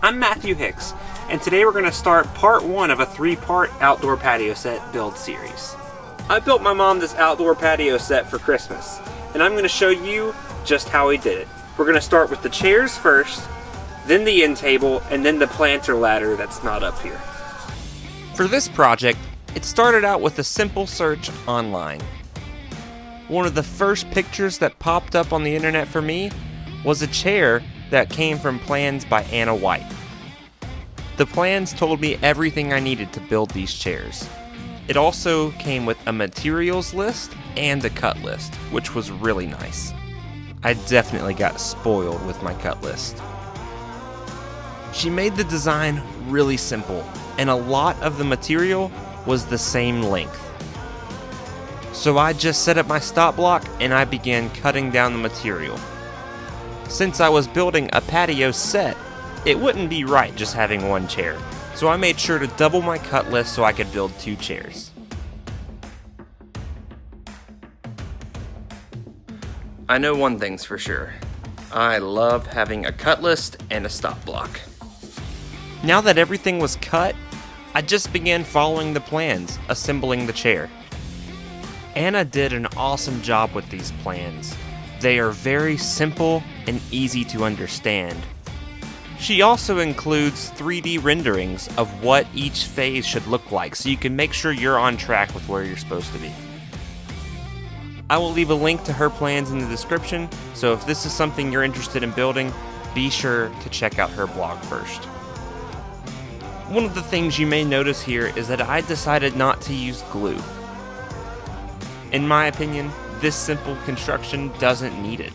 I'm Matthew Hicks, and today we're going to start part 1 of a 3-part outdoor patio set build series. I built my mom this outdoor patio set for Christmas, and I'm going to show you just how we did it. We're going to start with the chairs first, then the end table, and then the planter ladder that's not up here. For this project, it started out with a simple search online. One of the first pictures that popped up on the internet for me was a chair that came from plans by Anna White. The plans told me everything I needed to build these chairs. It also came with a materials list and a cut list, which was really nice. I definitely got spoiled with my cut list. She made the design really simple, and a lot of the material was the same length. So I just set up my stop block and I began cutting down the material. Since I was building a patio set, it wouldn't be right just having one chair, so I made sure to double my cut list so I could build 2 chairs. I know one thing's for sure. I love having a cut list and a stop block. Now that everything was cut, I just began following the plans, assembling the chair. Anna did an awesome job with these plans. They are very simple and easy to understand. She also includes 3D renderings of what each phase should look like, so you can make sure you're on track with where you're supposed to be. I will leave a link to her plans in the description, so if this is something you're interested in building, be sure to check out her blog first. One of the things you may notice here is that I decided not to use glue. In my opinion, this simple construction doesn't need it.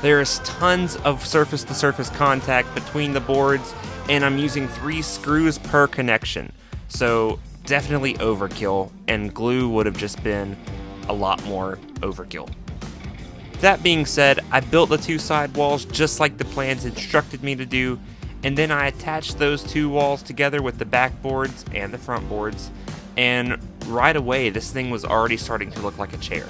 There is tons of surface-to-surface contact between the boards, and I'm using 3 screws per connection, so definitely overkill, and glue would have just been a lot more overkill. That being said, I built the 2 side walls just like the plans instructed me to do, and then I attached those 2 walls together with the back boards and the front boards, and right away this thing was already starting to look like a chair.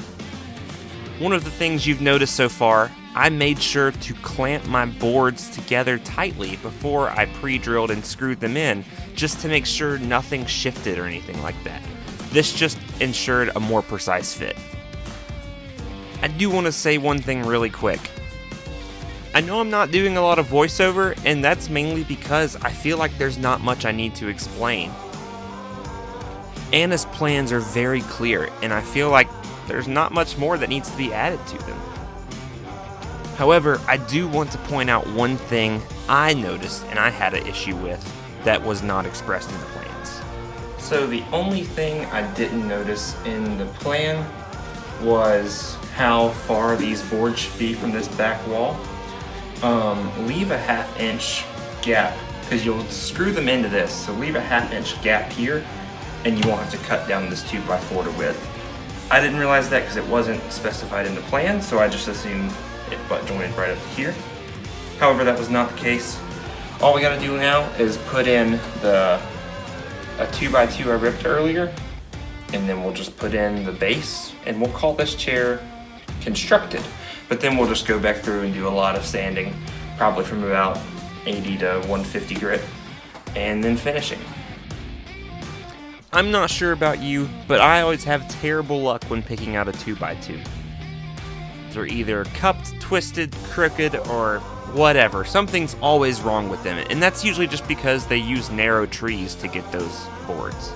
One of the things you've noticed so far, I made sure to clamp my boards together tightly before I pre-drilled and screwed them in, just to make sure nothing shifted or anything like that. This just ensured a more precise fit. I do want to say one thing really quick. I know I'm not doing a lot of voiceover, and that's mainly because I feel like there's not much I need to explain. Anna's plans are very clear, and I feel like there's not much more that needs to be added to them. However, I do want to point out one thing I noticed and I had an issue with that was not expressed in the plans. So the only thing I didn't notice in the plan was how far these boards should be from this back wall. Leave a 1/2 inch gap, because you'll screw them into this, so leave a 1/2 inch gap here, and you want to cut down this 2x4 to width. I didn't realize that because it wasn't specified in the plan, so I just assumed it butt jointed right up to here. However, that was not the case. All we gotta do now is put in a 2x2 I ripped earlier, and then we'll just put in the base, and we'll call this chair constructed. But then we'll just go back through and do a lot of sanding, probably from about 80 to 150 grit, and then finishing. I'm not sure about you, but I always have terrible luck when picking out a 2x2. They're either cupped, twisted, crooked, or whatever. Something's always wrong with them, and that's usually just because they use narrow trees to get those boards.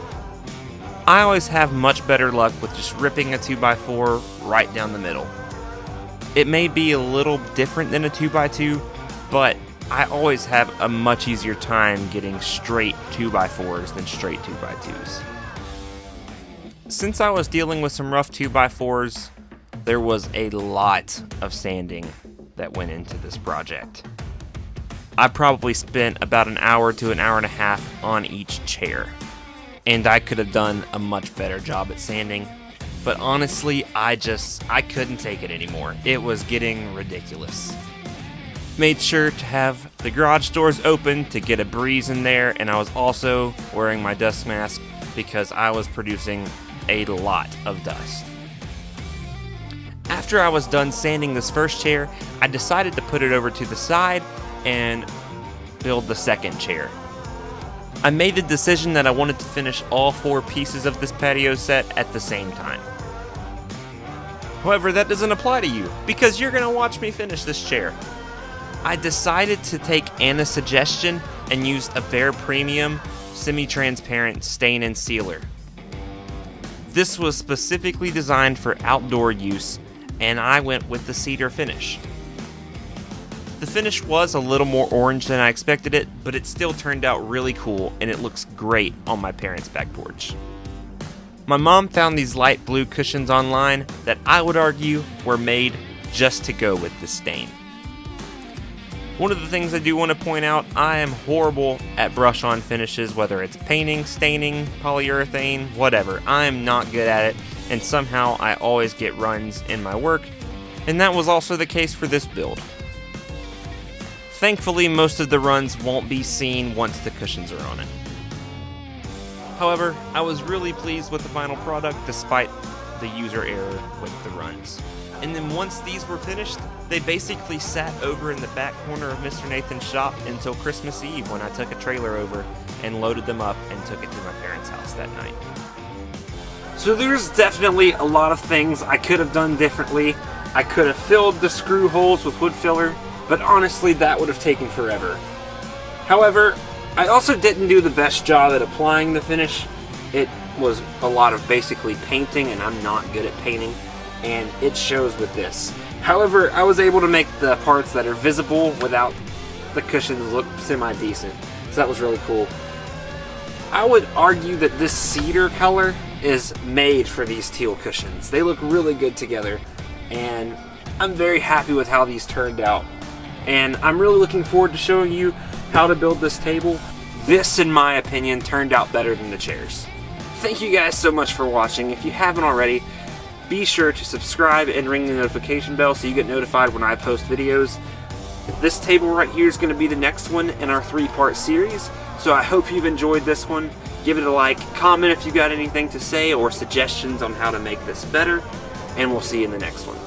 I always have much better luck with just ripping a 2x4 right down the middle. It may be a little different than a 2x2, but I always have a much easier time getting straight 2x4s than straight 2x2s. Since I was dealing with some rough 2x4s, there was a lot of sanding that went into this project. I probably spent about an hour to an hour and a half on each chair, and I could have done a much better job at sanding, but honestly, I couldn't take it anymore. It was getting ridiculous. Made sure to have the garage doors open to get a breeze in there, and I was also wearing my dust mask because I was producing a lot of dust. After I was done sanding this first chair, I decided to put it over to the side and build the second chair. I made the decision that I wanted to finish all 4 pieces of this patio set at the same time. However, that doesn't apply to you, because you're going to watch me finish this chair. I decided to take Anna's suggestion and used a Behr Premium semi-transparent stain and sealer. This was specifically designed for outdoor use, and I went with the cedar finish. The finish was a little more orange than I expected it, but it still turned out really cool, and it looks great on my parents' back porch. My mom found these light blue cushions online that I would argue were made just to go with the stain. One of the things I do want to point out, I am horrible at brush-on finishes, whether it's painting, staining, polyurethane, whatever. I am not good at it, and somehow I always get runs in my work, and that was also the case for this build. Thankfully, most of the runs won't be seen once the cushions are on it. However, I was really pleased with the final product despite the user error with the runs. And then once these were finished, they basically sat over in the back corner of Mr. Nathan's shop until Christmas Eve when I took a trailer over and loaded them up and took it to my parents' house that night. So there's definitely a lot of things I could have done differently. I could have filled the screw holes with wood filler, but honestly that would have taken forever. However, I also didn't do the best job at applying the finish. It was a lot of basically painting, and I'm not good at painting, and it shows with this. However, I was able to make the parts that are visible without the cushions look semi-decent, so that was really cool. I would argue that this cedar color is made for these teal cushions. They look really good together, and I'm very happy with how these turned out. And I'm really looking forward to showing you how to build this table. This, in my opinion, turned out better than the chairs. Thank you guys so much for watching. If you haven't already, be sure to subscribe and ring the notification bell so you get notified when I post videos. This table right here is going to be the next one in our 3-part series, so I hope you've enjoyed this one. Give it a like, comment if you got anything to say or suggestions on how to make this better, and we'll see you in the next one.